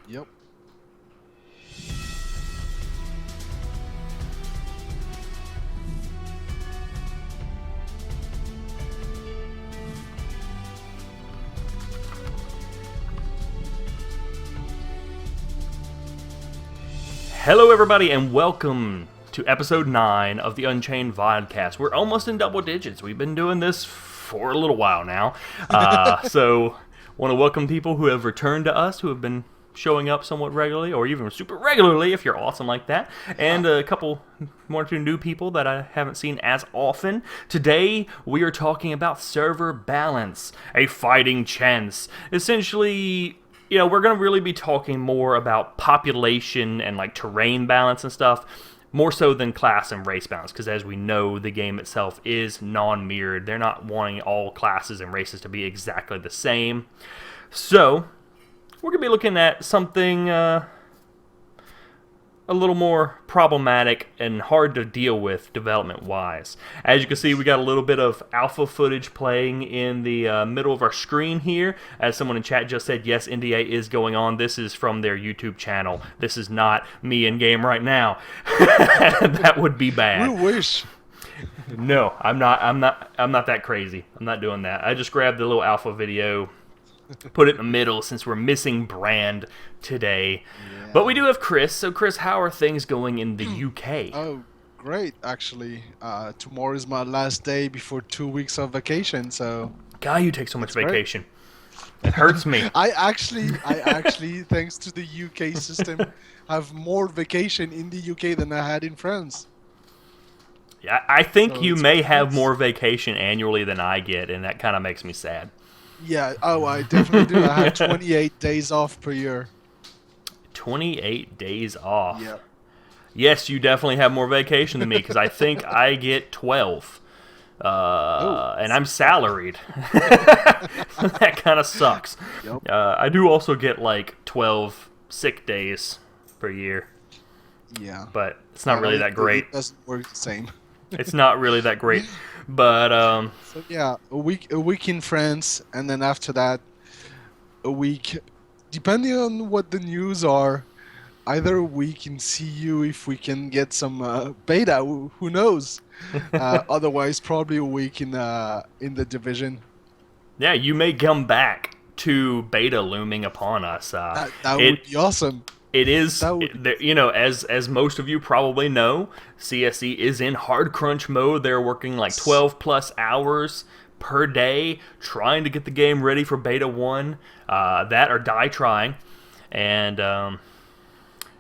Yep. Hello everybody and welcome to episode 9 of the Unchained Vodcast. We're almost in double digits. We've been doing this for a little while now. So want to welcome people who have returned to us, who have been showing up somewhat regularly, or even super regularly if you're awesome like that. And a couple, one or two new people that I haven't seen as often. Today we are talking about server balance, a fighting chance. Essentially, you know, we're going to really be talking more about population and like terrain balance and stuff, more so than class and race balance, because as we know, the game itself is non-mirrored. They're not wanting all classes and races to be exactly the same. So, we're going to be looking at something a little more problematic and hard to deal with development-wise. As you can see, we got a little bit of alpha footage playing in the middle of our screen here. As someone in chat just said, yes, NDA is going on. This is from their YouTube channel. This is not me in game right now. That would be bad. We wish. No, I'm not that crazy. I'm not doing that. I just grabbed the little alpha video, put it in the middle since we're missing Brand today. Yeah. But we do have Kriss. So, Kriss, how are things going in the UK? Oh, great, actually. Tomorrow is my last day before 2 weeks of vacation, so... God, you take so much vacation. It hurts me. I actually, thanks to the UK system, have more vacation in the UK than I had in France. Yeah, I think so you may have more vacation annually than I get, and that kind of makes me sad. Yeah, I definitely do. I have 28 days off per year. 28 days off? Yeah. Yes, you definitely have more vacation than me, because I think I get 12. And I'm salaried. That kind of sucks. Yep. I do also get like 12 sick days per year. Yeah. But it's not really that great. It doesn't work the same. It's not really that great. But so yeah, a week in France, and then after that, a week, depending on what the news are, either a week in CU if we can get some beta. Who knows? Otherwise, probably a week in the division. Yeah, you may come back to beta looming upon us. That would be awesome. It is, you know, as most of you probably know, CSE is in hard crunch mode. They're working like 12 plus hours per day trying to get the game ready for beta 1. That or die trying. And,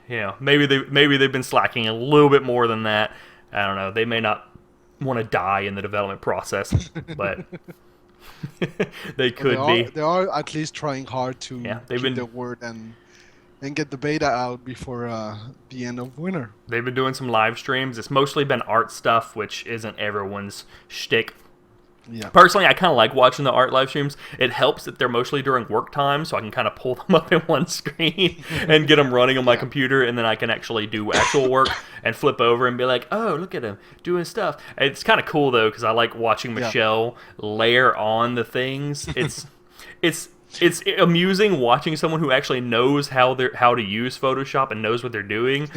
you know, maybe they've been slacking a little bit more than that. I don't know. They may not want to die in the development process, but they could be. They are at least trying hard to keep their word and get the beta out before the end of winter. They've been doing some live streams. It's mostly been art stuff, which isn't everyone's shtick. Yeah. Personally, I kind of like watching the art live streams. It helps that they're mostly during work time, so I can kind of pull them up in one screen and get them running on my computer, and then I can actually do actual work and flip over and be like, oh, look at him doing stuff. It's kind of cool, though, because I like watching Michelle layer on the things. It's amusing watching someone who actually knows how to use Photoshop and knows what they're doing,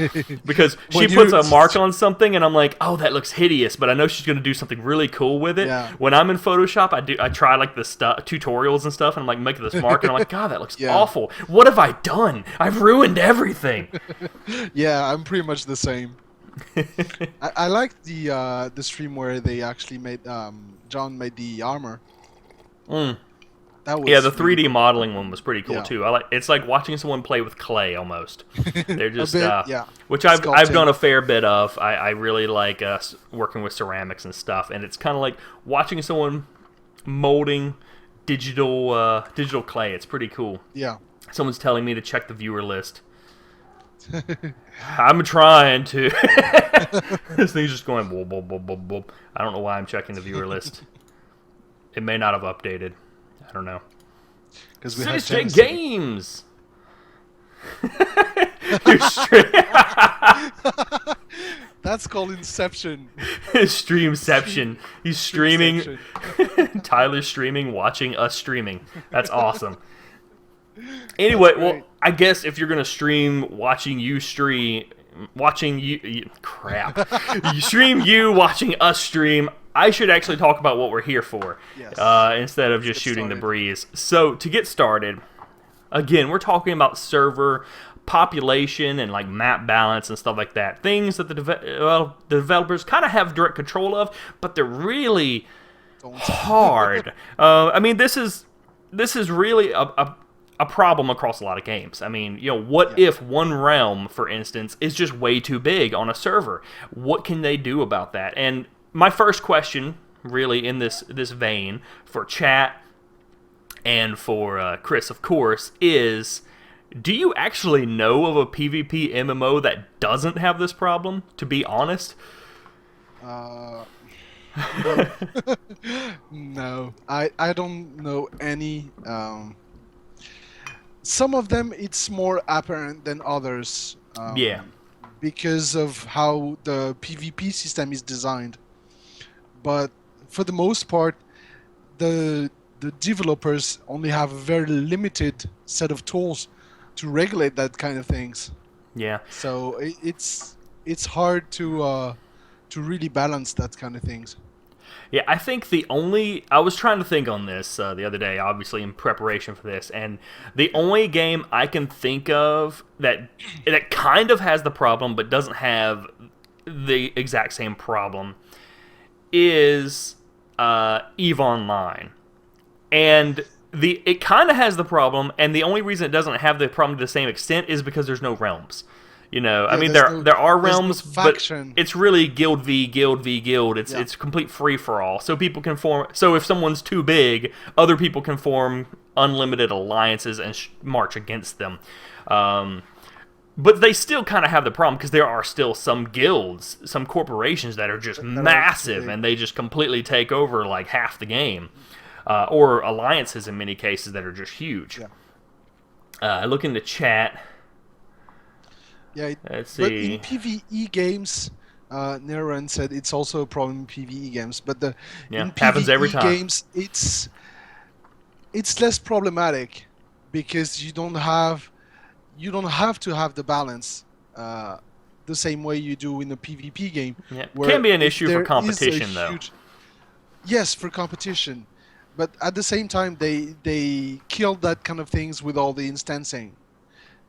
because she puts a mark on something and I'm like, oh, that looks hideous, but I know she's going to do something really cool with it. Yeah. When I'm in Photoshop, I try like the tutorials and stuff, and I'm like making this mark and I'm like, God, that looks awful. What have I done? I've ruined everything. Yeah, I'm pretty much the same. I like the stream where they actually made John made the armor. Yeah, the 3D modeling one was pretty cool too. It's like watching someone play with clay almost. They're just which I've done a fair bit of. I really like working with ceramics and stuff, and it's kind of like watching someone molding digital clay. It's pretty cool. Yeah. Someone's telling me to check the viewer list. I'm trying to. This thing's just going. Boop, boop, boop, boop, boop. I don't know why I'm checking the viewer list. It may not have updated. I don't know. Because we have Games. That's called Inception. Streamception. He's streaming. Tyler's streaming, watching us streaming. That's awesome. Anyway, That's well, great. I guess if you're gonna stream watching crap, you stream you watching us stream. I should actually talk about what we're here for, Yes. instead of Let's just get shooting the started. breeze. So to get started, again, we're talking about server population and like map balance and stuff like that. Things that the developers kind of have direct control of, but they're really Don't. hard. I mean, this is really a problem across a lot of games. I mean, what Yeah. if one realm, for instance, is just way too big on a server? What can they do about that? And my first question, really, in this vein, for chat and for Kriss, of course, is: do you actually know of a PvP MMO that doesn't have this problem? To be honest, Uh, no. No. I don't know any. Some of them it's more apparent than others. yeah, Because of how the PvP system is designed. But for the most part, the developers only have a very limited set of tools to regulate that kind of things. yeah. So it's hard to really balance that kind of things. Yeah, I think I was trying to think on this the other day, obviously in preparation for this, and the only game I can think of that kind of has the problem but doesn't have the exact same problem is Eve Online, and it kind of has the problem, and the only reason it doesn't have the problem to the same extent is because there's no realms. I Yeah, mean, there are there's no realms, but faction. it's really guild v guild v guild. Yeah, It's complete free for all. So people can form. So if someone's too big, other people can form unlimited alliances and march against them. But they still kind of have the problem because there are still some guilds, some corporations that are just that are too massive, big. and they just completely take over like half the game, or alliances in many cases that are just huge. Yeah. I look in the chat. Yeah, Let's but in see. PvE games, Neran said it's also a problem in PvE games. But Yeah, in happens every PvE time. games, it's less problematic because you don't have to have the balance the same way you do in a PvP game. Yeah, Where can be an if issue for there is a competition though. yes, for competition, but at the same time they killed that kind of things with all the instancing.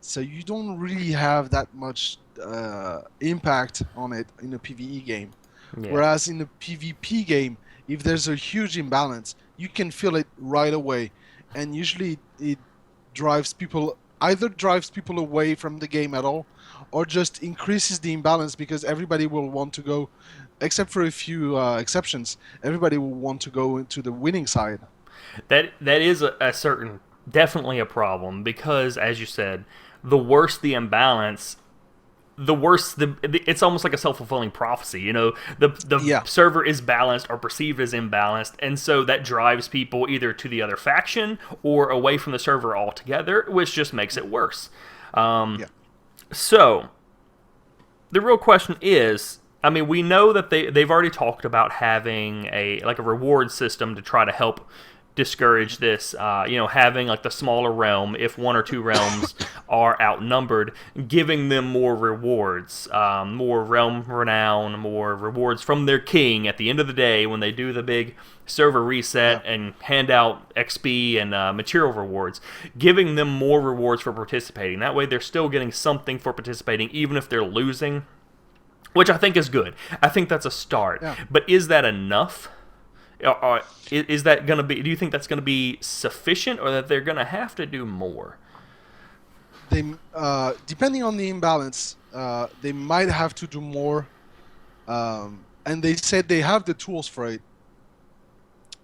So you don't really have that much impact on it in a PvE game. Yeah. Whereas in a PvP game, if there's a huge imbalance, you can feel it right away, and usually it either drives people away from the game at all, or just increases the imbalance because everybody will want to go, except for a few exceptions, everybody will want to go into the winning side. That is a certain definitely a problem because, as you said, the worse the imbalance, the worse it's almost like a self-fulfilling prophecy. The Yeah, server is balanced or perceived as imbalanced, and so that drives people either to the other faction or away from the server altogether, which just makes it worse. yeah, So the real question is, I mean, we know that they've already talked about having a reward system to try to help discourage this. Having like the smaller realm, if one or two realms are outnumbered, giving them more rewards, more realm renown, more rewards from their king at the end of the day when they do the big server reset yeah. and hand out XP and material rewards, giving them more rewards for participating. That way they're still getting something for participating, even if they're losing, which I think is good. I think that's a start. Yeah. But is that enough? Is that going to be? Do you think that's going to be sufficient, or that they're going to have to do more? They depending on the imbalance, they might have to do more. And they said they have the tools for it.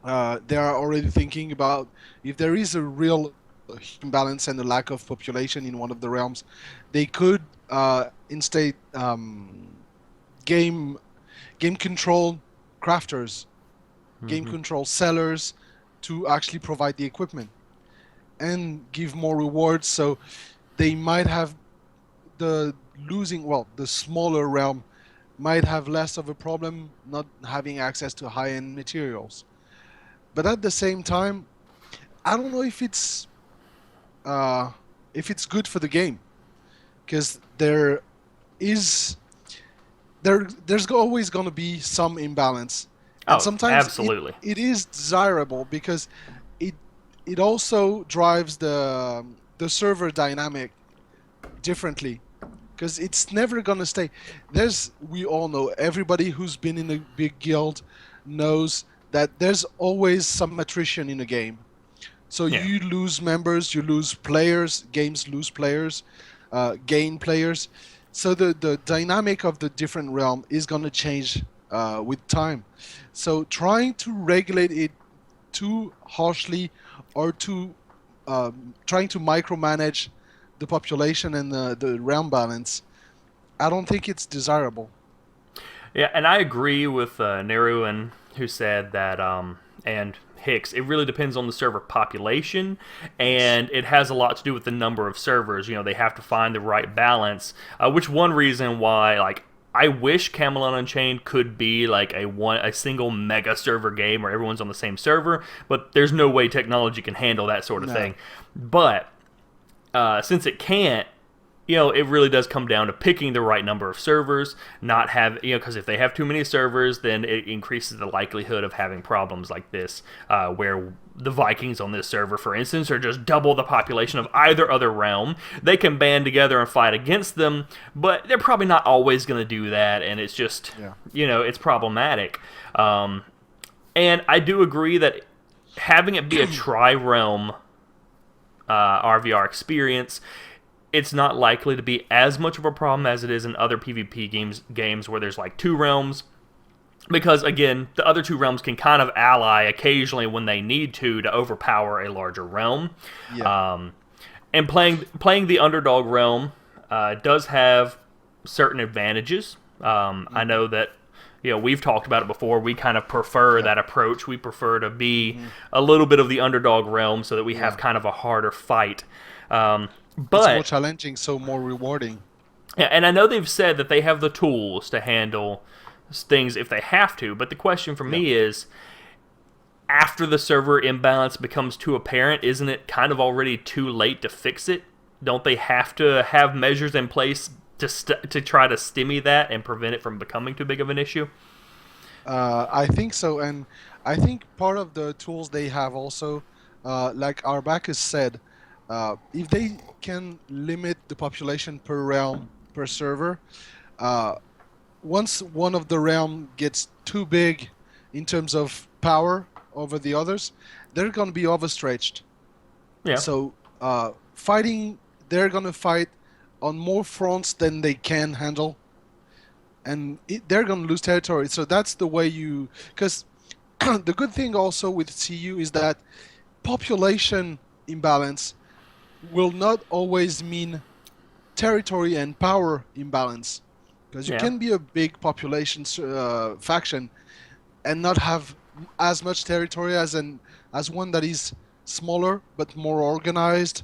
They are already thinking about if there is a real imbalance and a lack of population in one of the realms, they could instead game control crafters, game control sellers to actually provide the equipment and give more rewards. So they might have the smaller realm might have less of a problem not having access to high-end materials. But at the same time, I don't know if it's if it's good for the game, because is there's always going to be some imbalance, and Oh, sometimes absolutely. it is desirable because it it also drives the server dynamic differently, because it's never going to stay. We all know, everybody who's been in a big guild knows that there's always some attrition in a game. So Yeah. you lose members, you lose players, games lose players, gain players. So the dynamic of the different realm is going to change with time. So trying to regulate it too harshly, or trying to micromanage the population and the realm balance, I don't think it's desirable. Yeah, and I agree with Neruin, who said that, and Hicks, it really depends on the server population, Yes. and it has a lot to do with the number of servers. You know, they have to find the right balance, which one reason why, like, I wish Camelot Unchained could be like a single mega server game where everyone's on the same server, but there's no way technology can handle that sort of No. thing. But since it can't, it really does come down to picking the right number of servers, not have, because if they have too many servers, then it increases the likelihood of having problems like this, where the Vikings on this server, for instance, are just double the population of either other realm. They can band together and fight against them, but they're probably not always going to do that, and it's just, Yeah. it's problematic. And I do agree that having it be a tri-realm RVR experience, it's not likely to be as much of a problem as it is in other PvP games where there's like two realms. Because again, the other two realms can kind of ally occasionally when they need to overpower a larger realm. Yeah. And playing the underdog realm does have certain advantages. I know that we've talked about it before. We kind of prefer Yeah. that approach. We prefer to be Hmm. a little bit of the underdog realm so that we have Yeah. kind of a harder fight. It's more But challenging, so more rewarding. yeah, and I know they've said that they have the tools to handle things if they have to. But the question for Yeah. me is, after the server imbalance becomes too apparent, isn't it kind of already too late to fix it? Don't they have to have measures in place to try to stymie that and prevent it from becoming too big of an issue? I think so, and I think part of the tools they have also, like Arbakis said, if they can limit the population per realm per server, uh, once one of the realm gets too big in terms of power over the others, they're going to be overstretched. Yeah, So fighting, they're going to fight on more fronts than they can handle, and they're going to lose territory. So that's the way because the good thing also with CU is that population imbalance will not always mean territory and power imbalance, because you yeah, can be a big population faction and not have as much territory as one that is smaller but more organized,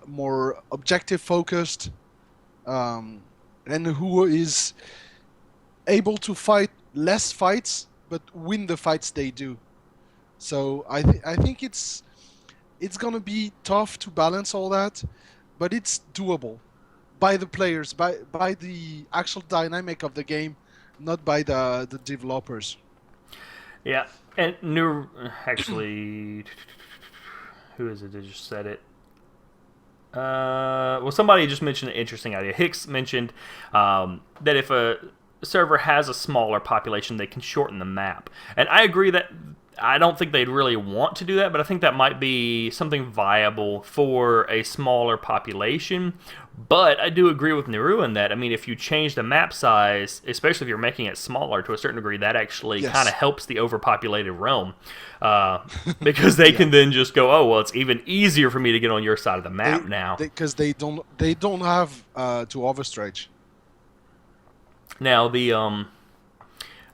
more objective focused, um, and who is able to fight less fights but win the fights they do. So I think it's gonna be tough to balance all that, but it's doable by the players, by the actual dynamic of the game, not by the developers. yeah. And new, actually, who is it that just said it? Well, somebody just mentioned an interesting idea. Hicks mentioned that if a server has a smaller population, they can shorten the map. And I agree that I don't think they'd really want to do that, but I think that might be something viable for a smaller population. But I do agree with Neru in that. I mean, if you change the map size, especially if you're making it smaller to a certain degree, that actually kind of Yes. helps the overpopulated realm. Because they Yeah. can then just go, oh, well, it's even easier for me to get on your side of the map They now. because they don't have to overstretch. Now,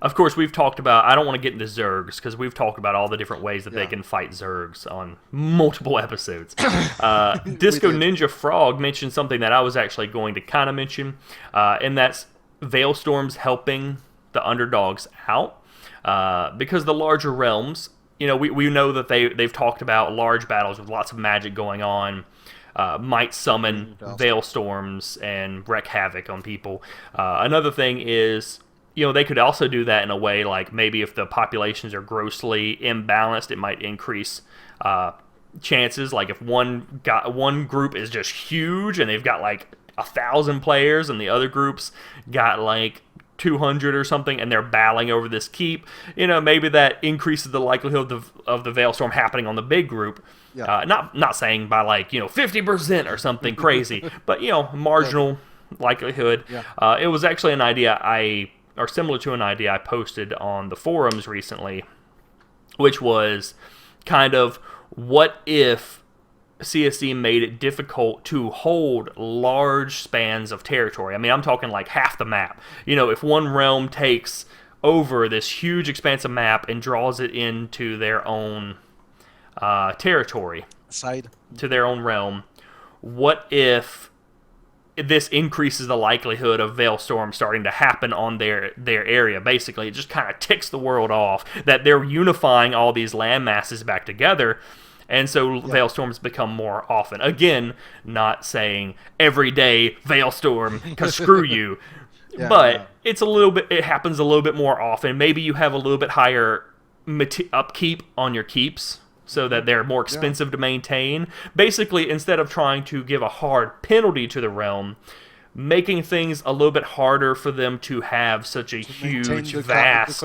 of course, we've talked about. I don't want to get into Zergs because we've talked about all the different ways that they Yeah. can fight Zergs on multiple episodes. We Disco did. Ninja Frog mentioned something that I was actually going to kind of mention, and that's Veilstorms helping the underdogs out because the larger realms. We know that they've talked about large battles with lots of magic going on. might summon Veilstorms and wreak havoc on people. Another thing is, they could also do that in a way like maybe if the populations are grossly imbalanced, it might increase chances. Like if one group is just huge and they've got like 1,000 players and the other groups got like 200 or something, and they're battling over this keep, maybe that increases the likelihood of the Veilstorm happening on the big group. Yeah. Not saying by like 50% or something crazy, but marginal likelihood. Yeah. It was actually an idea or similar to an idea I posted on the forums recently, which was kind of what if CSD made it difficult to hold large spans of territory. I mean, I'm talking like half the map. If one realm takes over this huge expansive map and draws it into their own territory, to their own realm, what if this increases the likelihood of Veilstorm starting to happen on their area? Basically, it just kind of ticks the world off that they're unifying all these land masses back together. And so Veilstorms become more often. Again, not saying every day Veilstorm, because screw you. But it happens a little bit more often. Maybe you have a little bit higher upkeep on your keeps so that they're more expensive to maintain. Basically, instead of trying to give a hard penalty to the realm, making things a little bit harder for them to have such a huge, vast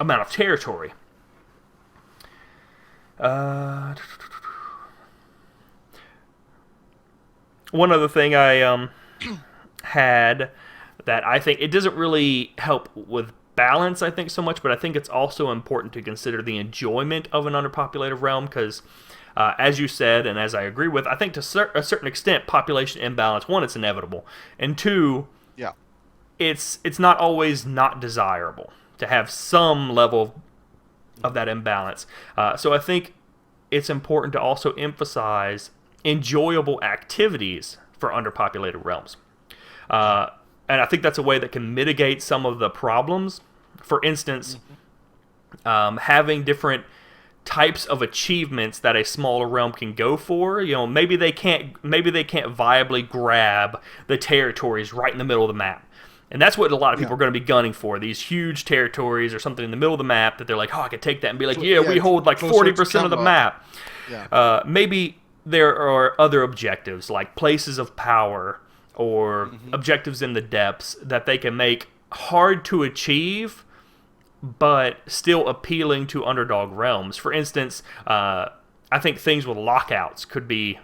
amount of territory. One other thing I had that I think it doesn't really help with balance, I think, so much, but I think it's also important to consider the enjoyment of an underpopulated realm, because as you said, and as I agree with, I think to a certain extent, population imbalance, one, it's inevitable, and two, it's not always not desirable to have some level of that imbalance. So I think it's important to also emphasize enjoyable activities for underpopulated realms. And I think that's a way that can mitigate some of the problems. For instance, having different types of achievements that a smaller realm can go for. Maybe they can't viably grab the territories right in the middle of the map. And that's what a lot of people are going to be gunning for, these huge territories or something in the middle of the map that they're like, I could take that and be like, we hold like 40% of the map. Yeah. Maybe there are other objectives like places of power or objectives in the depths that they can make hard to achieve but still appealing to underdog realms. For instance, I think things with lockouts could be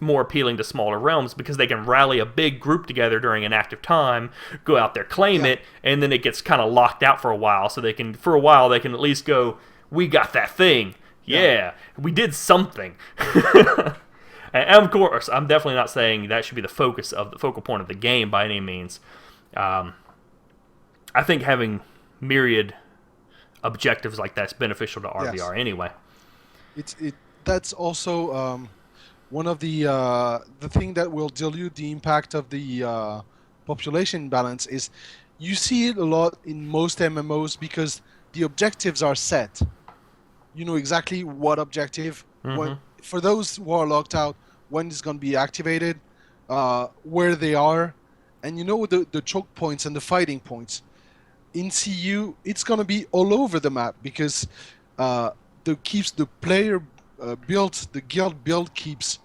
more appealing to smaller realms because they can rally a big group together during an active time, go out there, claim it, and then it gets kind of locked out for a while. So they can at least go, we got that thing. Yeah, we did something. And of course, I'm definitely not saying that should be the focal point of the game by any means. I think having myriad objectives like that's beneficial to RVR anyway. That's also one of the thing that will dilute the impact of the population balance is you see it a lot in most MMOs because the objectives are set. You know exactly what objective, for those who are locked out, when it's going to be activated, where they are, and you know the choke points and the fighting points. In CU, it's going to be all over the map because the player built, the guild build keeps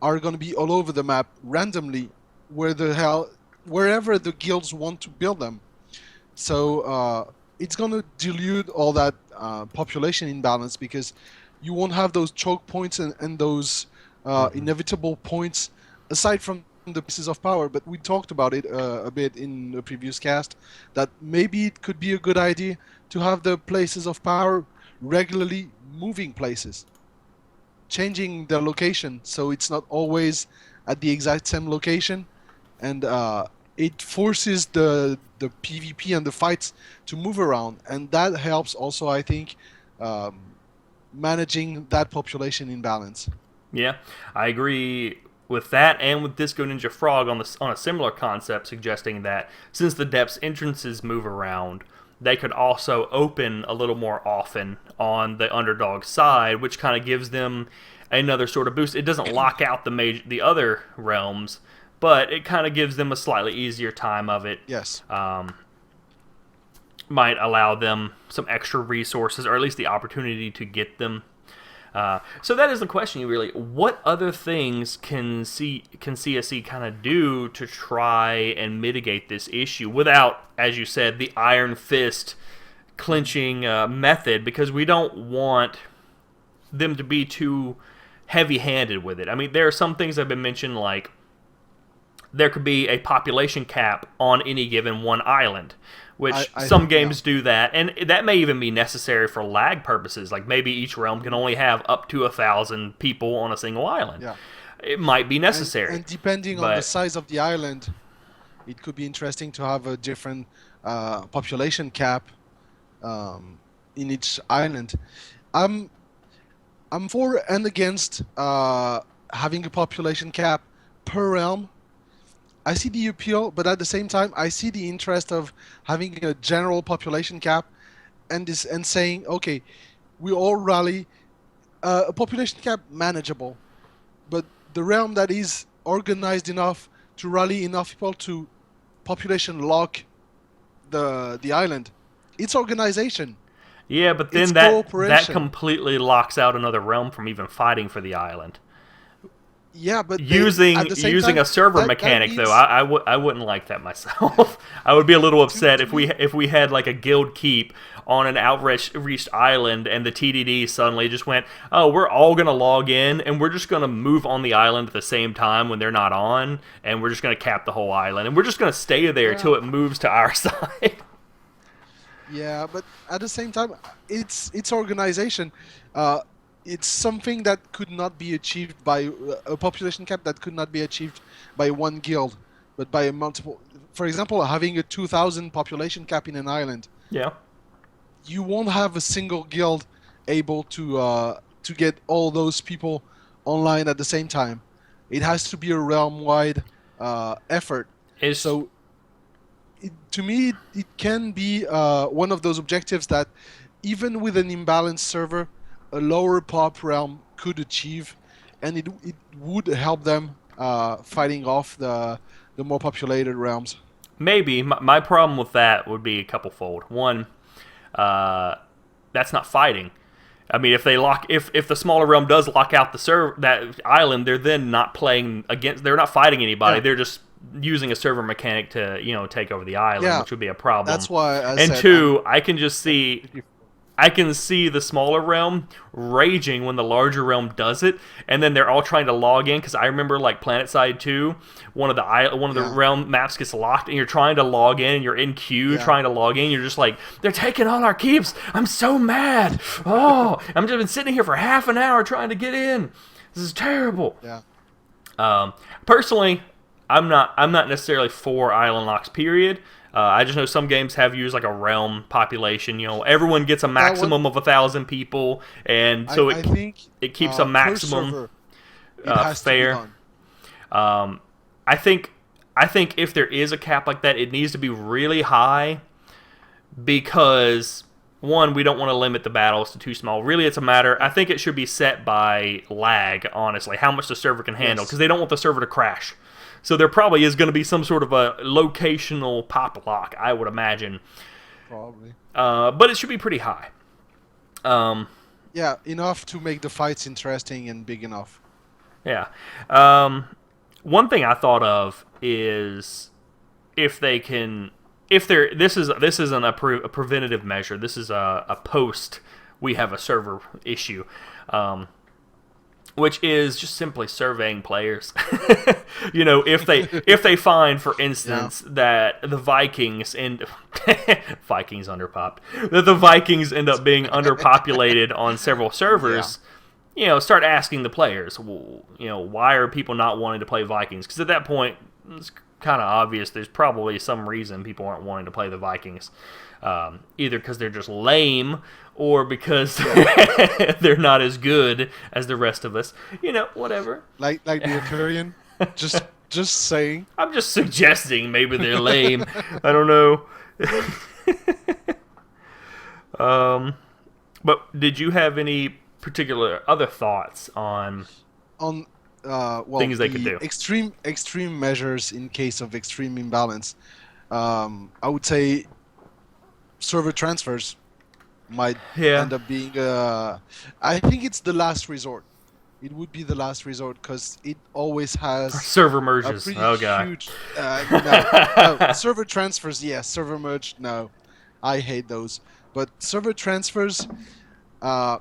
are going to be all over the map randomly wherever the guilds want to build them. So it's going to dilute all that population imbalance because you won't have those choke points and those inevitable points aside from the pieces of power. But we talked about it a bit in the previous cast that maybe it could be a good idea to have the places of power regularly moving places, changing their location so it's not always at the exact same location, and it forces the PvP and the fights to move around, and that helps also, I think, managing that population imbalance. Yeah, I agree with that, and with Disco Ninja Frog on a similar concept, suggesting that since the depths entrances move around, they could also open a little more often on the underdog side, which kind of gives them another sort of boost. It doesn't lock out the other realms, but it kind of gives them a slightly easier time of it. Yes. Might allow them some extra resources, or at least the opportunity to get them. So that is the question, really. What other things can CSE kind of do to try and mitigate this issue without, as you said, the iron fist clinching method? Because we don't want them to be too heavy-handed with it. I mean, there are some things that have been mentioned, like there could be a population cap on any given one island, which some games do that, and that may even be necessary for lag purposes. Like maybe each realm can only have up to 1,000 people on a single island. Yeah. It might be necessary. And depending on the size of the island, it could be interesting to have a different population cap in each island. I'm for and against having a population cap per realm. I see the appeal, but at the same time, I see the interest of having a general population cap and saying, okay, we all rally. A population cap manageable, but the realm that is organized enough to rally enough people to population lock the island. It's organization. Yeah, but then that completely locks out another realm from even fighting for the island. Yeah, but using a server mechanic though, I wouldn't like that myself. I would be a little upset if we had like a guild keep on an outreached island and the TDD suddenly just went, oh, we're all gonna log in and we're just gonna move on the island at the same time when they're not on, and we're just gonna cap the whole island and we're just gonna stay there till it moves to our side. Yeah, but at the same time, it's organization. It's something that could not be achieved by a population cap that could not be achieved by one guild, but by a multiple. For example, having a 2,000 population cap in an island. Yeah. You won't have a single guild able to get all those people online at the same time. It has to be a realm-wide effort. To me, it can be one of those objectives that, even with an imbalanced server, a lower pop realm could achieve, and it would help them fighting off the more populated realms. Maybe. My problem with that would be a couple-fold. One, that's not fighting. I mean, if the smaller realm does lock out that island, they're then not playing against. They're not fighting anybody. Yeah. They're just using a server mechanic to take over the island, which would be a problem. That's why. I can just see. I can see the smaller realm raging when the larger realm does it, and then they're all trying to log in. Because I remember, like PlanetSide 2, one of the realm maps gets locked, and you're trying to log in. And you're in queue trying to log in. You're just like, they're taking all our keeps. I'm so mad. Oh, I'm just been sitting here for half an hour trying to get in. This is terrible. Yeah. Personally, I'm not necessarily for island locks. Period. I just know some games have used like a realm population. Everyone gets a maximum of 1,000 people, and so I think it keeps a maximum fair. I think if there is a cap like that, it needs to be really high, because one, we don't want to limit the battles to too small. Really, it's a matter. I think it should be set by lag. Honestly, how much the server can handle, because they don't want the server to crash. So there probably is going to be some sort of a locational pop lock, I would imagine. Probably. But it should be pretty high. Yeah, enough to make the fights interesting and big enough. Yeah. One thing I thought of is if they can, this isn't a preventative measure. This is a post. We have a server issue. Which is just simply surveying players. If they find, for instance, that the Vikings Vikings underpopped, that the Vikings end up being underpopulated on several servers, start asking the players, why are people not wanting to play Vikings? Because at that point, it's kind of obvious there's probably some reason people aren't wanting to play the Vikings. Either because they're just lame, or because they're not as good as the rest of us. Whatever. Like the Arthurian. just saying. I'm just suggesting maybe they're lame. I don't know. But did you have any particular other thoughts on On things they could the do? extreme measures in case of extreme imbalance, I would say server transfers might Yeah. end up being. I think it's the last resort. It would be the last resort because it always has Server a merges. pretty Oh god. huge. No, server transfers. Yes, server merge. No, I hate those. But server transfers, uh,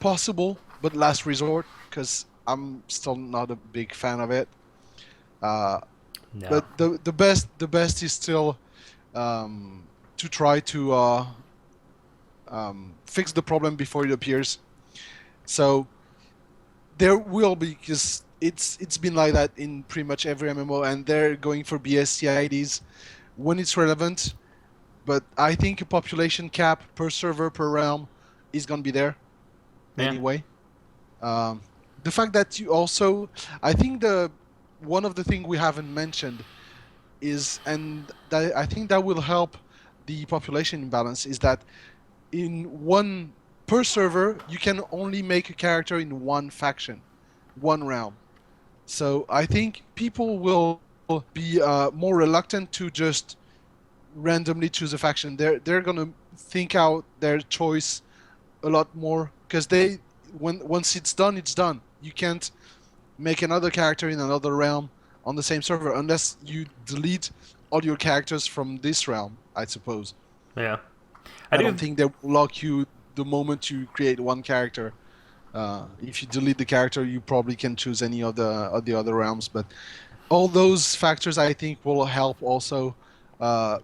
possible, but last resort because I'm still not a big fan of it. Uh, No. but the best is still to try to fix the problem before it appears. So there will be, because it's been like that in pretty much every MMO, and they're going for BST IDs when it's relevant. But I think a population cap per server per realm is gonna be there Yeah. anyway. Um, the fact that you also, I think the one of the thing we haven't mentioned is, and that I think that will help the population imbalance, is that in one per server you can only make a character in one faction, one realm. So I think people will be more reluctant to just randomly choose a faction. They're gonna think out their choice a lot more because once it's done, it's done. You can't make another character in another realm on the same server unless you delete all your characters from this realm, I suppose. Yeah. I I do. don't think they will lock you the moment you create one character. If you delete the character, you probably can choose any of the other realms. But all those factors, I think, will help also,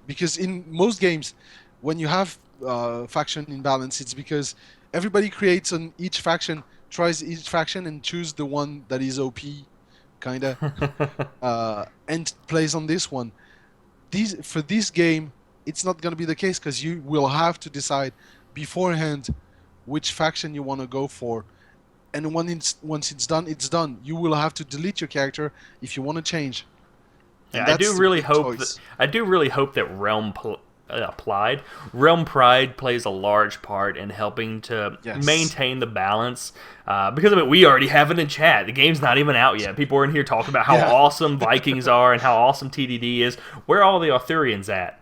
because in most games, when you have faction imbalance, it's because everybody creates on each faction, tries each faction, and choose the one that is OP, kinda, and plays on this one. For this game, it's not gonna be the case because you will have to decide beforehand which faction you want to go for, and once it's done, it's done. You will have to delete your character if you want to change, Yeah, and that's the big choice. I do really hope that applied realm pride plays a large part in helping to Yes. maintain the balance. Because I mean, we already have it in chat. The game's not even out yet. People are in here talking about how Yeah. awesome Vikings are and how awesome TDD is. Where are all the Arthurians at?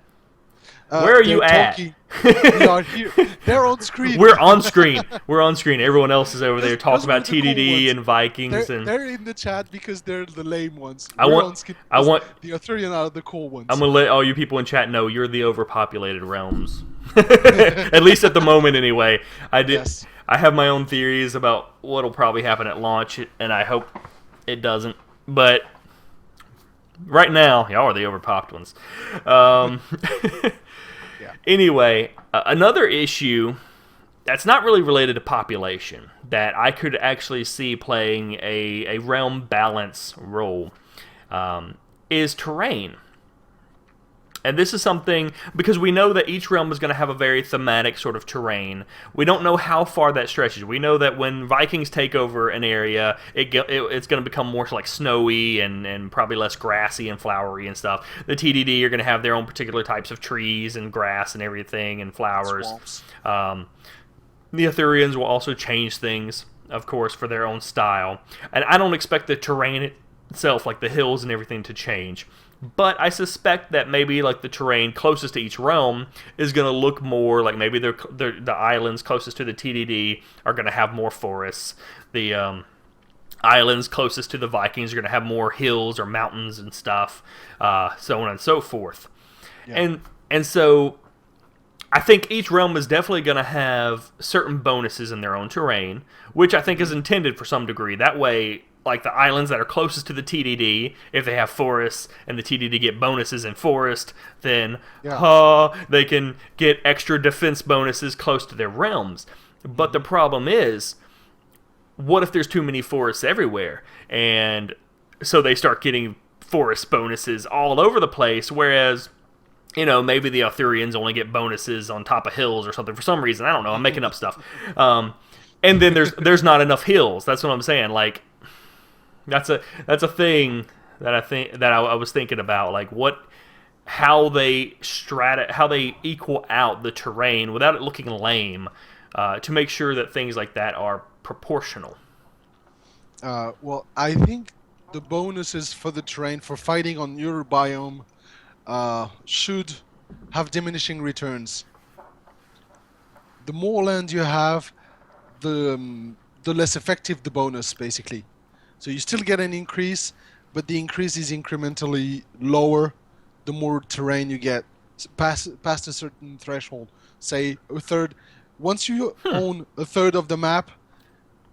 Where are They're you at? talking. We are here. They're on screen. We're on screen. We're on screen. Everyone else is over there talking Those were about the cool TDD ones. and Vikings They're and they're in the chat because they're the lame ones. I We're want on screen I because want the Arthurian are the cool I'm ones. gonna let all you people in chat know you're the overpopulated realms. At least at the moment, anyway. Yes. I have my own theories about what'll probably happen at launch, and I hope it doesn't. But right now, y'all are the overpopped ones. Um, Yeah. Anyway, another issue that's not really related to population that I could actually see playing a realm balance role is terrain. And this is something, because we know that each realm is going to have a very thematic sort of terrain. We don't know how far that stretches. We know that when Vikings take over an area, it's going to become more like snowy and probably less grassy and flowery and stuff. The TDD are going to have their own particular types of trees and grass and everything and flowers. Swamps. The Arthurians will also change things, of course, for their own style. And I don't expect the terrain itself, like the hills and everything, to change. But I suspect that maybe like the terrain closest to each realm is going to look more like maybe the islands closest to the TDD are going to have more forests. The islands closest to the Vikings are going to have more hills or mountains and stuff, so on and so forth. Yeah. And so I think each realm is definitely going to have certain bonuses in their own terrain, which I think is intended for some degree. That way, like the islands that are closest to the TDD, if they have forests and the TDD get bonuses in forest, then they can get extra defense bonuses close to their realms. But the problem is, what if there's too many forests everywhere? And so they start getting forest bonuses all over the place, whereas, you know, maybe the Arthurians only get bonuses on top of hills or something for some reason. I don't know. I'm making up stuff. And then there's not enough hills. That's what I'm saying. Like, that's a thing that I was thinking about. Like, what how they how they equal out the terrain without it looking lame, to make sure that things like that are proportional. Well, I think the bonuses for the terrain for fighting on your biome should have diminishing returns. The more land you have, the less effective the bonus, basically. So you still get an increase, but the increase is incrementally lower the more terrain you get past a certain threshold. Say a third. Once you own a third of the map,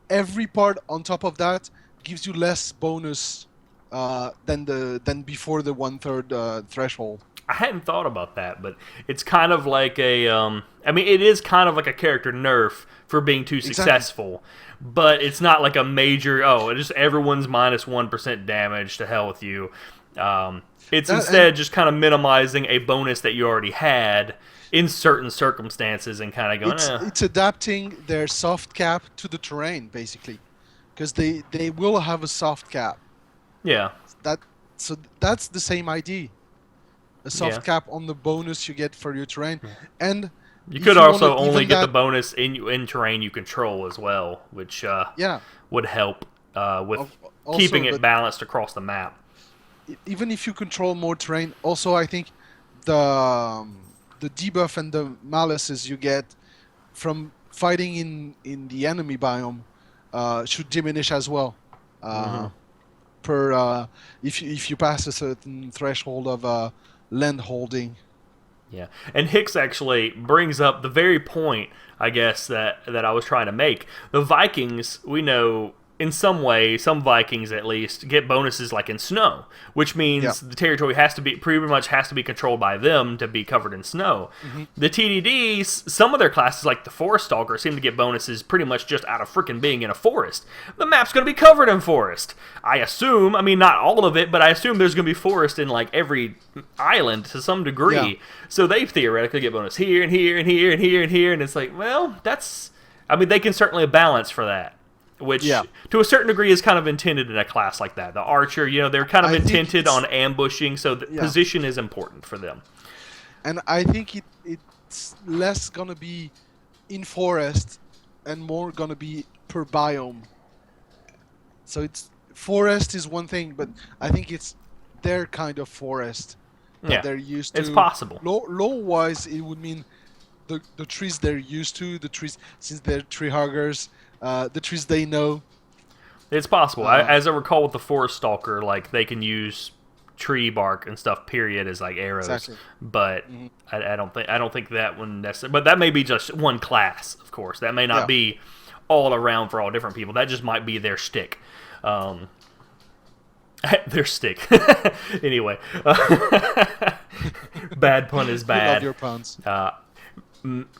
every part on top of that gives you less bonus than before the 1/3 threshold. I hadn't thought about that, but it's kind of like a. I mean, it is kind of like a character nerf for being too successful, but it's not like a major. Oh, it's just everyone's minus 1% damage. To hell with you. It's instead just kind of minimizing a bonus that you already had in certain circumstances and kind of going. It's adapting their soft cap to the terrain, basically, because they will have a soft cap. Yeah. So that's the same idea. A soft cap on the bonus you get for your terrain, and you could also only get the bonus in terrain you control as well, which would help with keeping it balanced across the map. Even if you control more terrain, also I think the debuff and the malices you get from fighting in the enemy biome should diminish as well. If you pass a certain threshold of land holding. Yeah, and Hicks actually brings up the very point, I guess, that I was trying to make. The Vikings, we know, in some way, some Vikings at least, get bonuses like in snow, which means the territory pretty much has to be controlled by them to be covered in snow. The TDDs, some of their classes, like the Forest Stalker, seem to get bonuses pretty much just out of freaking being in a forest. The map's going to be covered in forest. I assume, I mean, not all of it, but I assume there's going to be forest in like every island to some degree. Yeah. So they theoretically get bonus here and here and here and here and here, and it's like, well, I mean, they can certainly balance for that. Which, to a certain degree, is kind of intended in a class like that. The archer, they're kind of intended on ambushing, so the position is important for them. And I think it's less going to be in forest and more going to be per biome. So forest is one thing, but I think it's their kind of forest that they're used to. It's possible. Law-wise, it would mean the trees they're used to, the trees, since they're tree huggers, the trees they know. It's possible. As I recall with the Forest Stalker, like they can use tree bark and stuff, period, as like arrows. Exactly. But I don't think that one necessarily. But that may be just one class, of course. That may not be all around for all different people. That just might be their shtick. Their stick. Anyway, bad pun is bad. I love your puns.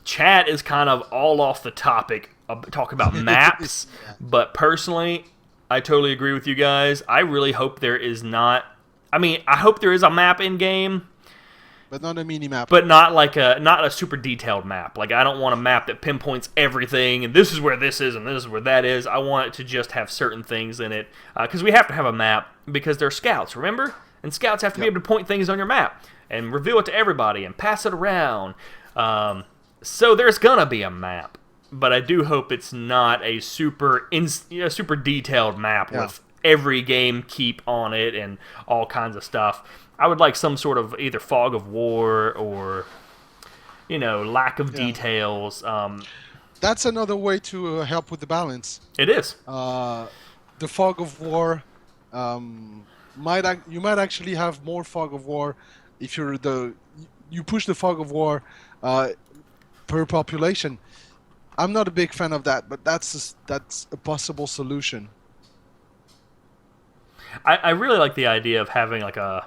Chat is kind of all off the topic of talking about maps, but personally, I totally agree with you guys. I really hope there is not. I mean, I hope there is a map in game, but not a mini map. But not a super detailed map. Like I don't want a map that pinpoints everything and this is where this is and this is where that is. I want it to just have certain things in it because we have to have a map because they're scouts, remember? And scouts have to be able to point things on your map and reveal it to everybody and pass it around. So there's gonna be a map, but I do hope it's not a super detailed map with every game keep on it and all kinds of stuff. I would like some sort of either fog of war or lack of details. That's another way to help with the balance. It is. The fog of war you might actually have more fog of war if you push the fog of war per population. I'm not a big fan of that, but that's a possible solution. I really like the idea of having like a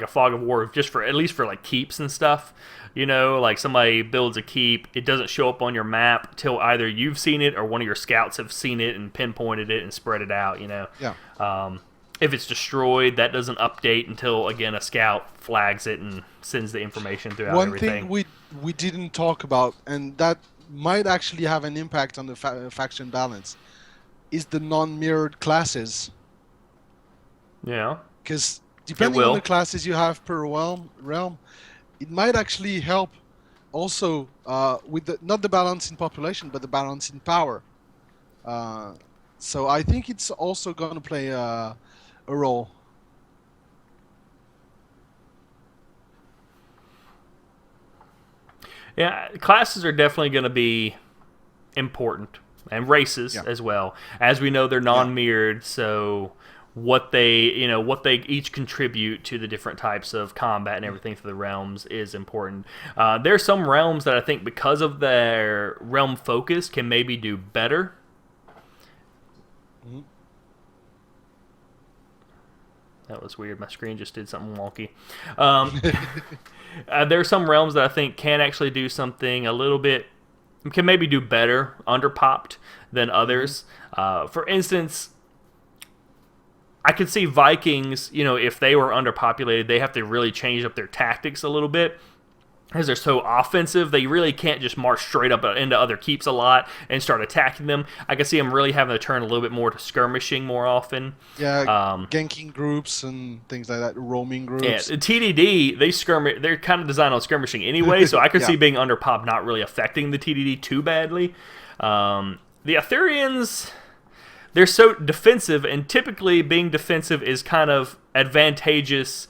fog of war just for at least for like keeps and stuff. Like somebody builds a keep, it doesn't show up on your map till either you've seen it or one of your scouts have seen it and pinpointed it and spread it out. If it's destroyed, that doesn't update until again a scout flags it and sends the information throughout everything. One thing we didn't talk about, and that might actually have an impact on the faction balance, is the non-mirrored classes. Yeah. Because It depending on the will. classes you have per realm, it might actually help also with not the balance in population, but the balance in power. Uh, so I think it's also going to play a role. Yeah, classes are definitely going to be important, and races Yeah, as well. As we know, they're yeah. non-mirrored, so what they each contribute to the different types of combat and everything for the realms is important. There are some realms that I think, because of their realm focus, can maybe do better. Mhm. That was weird. My screen just did something wonky. Um, there are some realms that I think can actually do something a little bit, can maybe do better under popped than Mhm. others. For instance, I could see Vikings, if they were underpopulated, they have to really change up their tactics a little bit. Because they're so offensive, they really can't just march straight up into other keeps a lot and start attacking them. I can see them really having to turn a little bit more to skirmishing more often. Yeah, Um, ganking groups and things like that, roaming Yeah, groups. the TDD, they skirmish. They're kind of designed on skirmishing anyway, so I could Yeah. see being under pop not really affecting the TDD too badly. The Arthurians, they're so defensive, and typically being defensive is kind of advantageous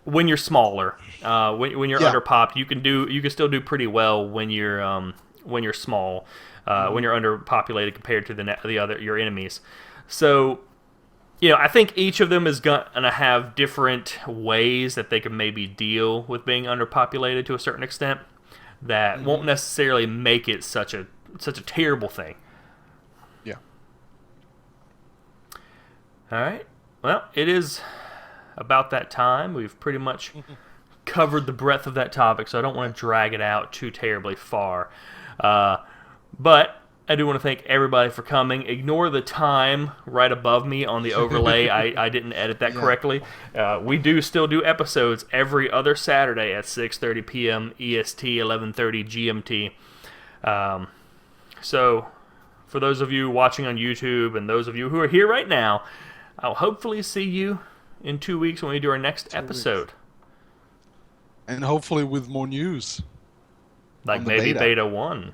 when you're smaller. When you're Yeah. under popped, you can still do pretty well when you're small, when Mhm. you're underpopulated compared to the other your enemies. So I think each of them is going to have different ways that they can maybe deal with being underpopulated to a certain extent that won't Mhm. necessarily make it such a terrible thing. Yeah. All right. Well, it is about that time. We've pretty much covered the breadth of that topic, so I don't want to drag it out too terribly far. Uh, but I do want to thank everybody for coming. Ignore the time right above me on the overlay. I didn't edit that Yeah. correctly. We do still do episodes every other Saturday at 6:30 p.m. EST, 11:30 GMT. So, for those of you watching on YouTube and those of you who are here right now, I'll hopefully see you in 2 weeks when we do our next 2 weeks. episode. And hopefully with more news Like on the maybe beta. Beta 1.